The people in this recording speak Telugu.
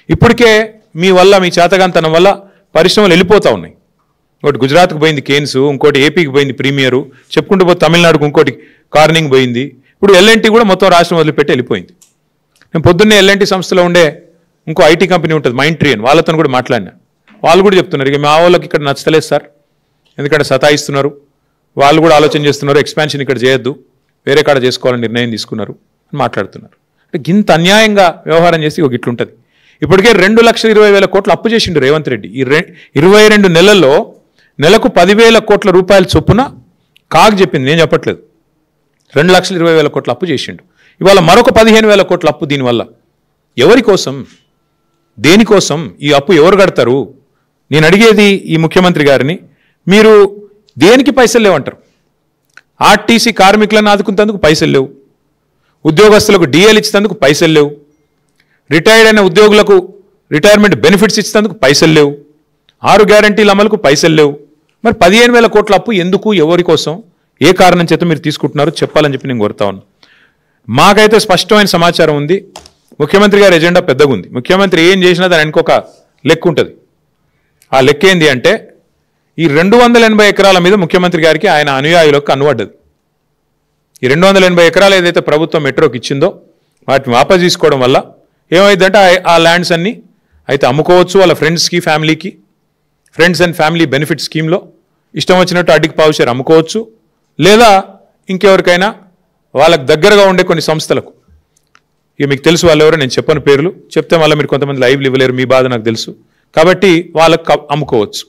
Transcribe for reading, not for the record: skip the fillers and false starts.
ఇప్పటికే మీ వల్ల మీ చేతగాంతనం వల్ల పరిశ్రమలు వెళ్ళిపోతూ ఉన్నాయి. ఒకటి గుజరాత్కి పోయింది కేన్స్, ఇంకోటి ఏపీకి పోయింది ప్రీమియరు, చెప్పుకుంటూ పోతే తమిళనాడుకు ఇంకోటి కార్నింగ్ పోయింది. ఇప్పుడు ఎల్ఎన్టీ కూడా మొత్తం రాష్ట్రం వదిలిపెట్టి వెళ్ళిపోయింది. నేను పొద్దున్నే ఎల్ఎన్టీ సంస్థలో ఉండే ఇంకో ఐటీ కంపెనీ ఉంటుంది మైండ్ ట్రీ అని, వాళ్ళతో కూడా మాట్లాడినా. వాళ్ళు కూడా చెప్తున్నారు ఇక మా వాళ్ళకి ఇక్కడ నచ్చలేదు సార్, ఎందుకంటే సతాయిస్తున్నారు, వాళ్ళు కూడా ఆలోచన చేస్తున్నారు, ఎక్స్పాన్షన్ ఇక్కడ చేయొద్దు, వేరే కాడ చేసుకోవాలని నిర్ణయం తీసుకున్నారు అని మాట్లాడుతున్నారు. అంటే ఇంత అన్యాయంగా వ్యవహారం చేసి ఒక ఇట్లుంటుంది. ఇప్పటికే 2,20,000 కోట్లు అప్పు చేసిండు రేవంత్ రెడ్డి. ఈ 22 నెలల్లో నెలకు 10,000 కోట్ల రూపాయల చొప్పున కాగ్ చెప్పింది, నేను చెప్పట్లేదు. 2,20,000 కోట్ల అప్పు చేసిండు. ఇవాళ మరొక 15,000 కోట్ల అప్పు. దీనివల్ల ఎవరి కోసం, దేనికోసం ఈ అప్పు ఎవరు కడతారు? నేను అడిగేది ఈ ముఖ్యమంత్రి గారిని, మీరు దేనికి పైసలు లేవంటారు? ఆర్టీసీ కార్మికులను ఆదుకునేందుకు పైసలు లేవు, ఉద్యోగస్తులకు డిఏలు ఇచ్చేందుకు పైసలు లేవు, రిటైర్డ్ అయిన ఉద్యోగులకు రిటైర్మెంట్ బెనిఫిట్స్ ఇచ్చేందుకు పైసలు లేవు, 6 గ్యారంటీల అమలుకు పైసలు లేవు. మరి 15,000 కోట్ల అప్పు ఎందుకు, ఎవరి కోసం, ఏ కారణం చేత మీరు తీసుకుంటున్నారో చెప్పాలని చెప్పి నేను కోరుతా ఉన్నాను. మాకైతే స్పష్టమైన సమాచారం ఉంది. ముఖ్యమంత్రి గారి ఎజెండా పెద్దగా ఉంది. ముఖ్యమంత్రి ఏం చేసినా దాని ఇంకొక లెక్క ఉంటుంది. ఆ లెక్క ఏంది అంటే, ఈ 280 ఎకరాల మీద ముఖ్యమంత్రి గారికి ఆయన అనుయాయులకు కన్నుపడ్డది. ఈ 280 ఎకరాలు ఏదైతే ప్రభుత్వం మెట్రోకి ఇచ్చిందో వాటిని వాపసు తీసుకోవడం వల్ల ఏమైందంటే ఆ ల్యాండ్స్ అన్నీ అయితే అమ్ముకోవచ్చు, వాళ్ళ ఫ్రెండ్స్కి, ఫ్యామిలీకి, ఫ్రెండ్స్ అండ్ ఫ్యామిలీ బెనిఫిట్ స్కీమ్లో ఇష్టం వచ్చినట్టు అడ్డికి పావుషేర్ అమ్ముకోవచ్చు, లేదా ఇంకెవరికైనా వాళ్ళకు దగ్గరగా ఉండే కొన్ని సంస్థలకు, ఇక మీకు తెలుసు వాళ్ళు ఎవరో, నేను చెప్పని పేర్లు చెప్తే వల్ల మీరు కొంతమంది లైవ్లు ఇవ్వలేరు, మీ బాధ నాకు తెలుసు, కాబట్టి వాళ్ళకు అమ్ముకోవచ్చు.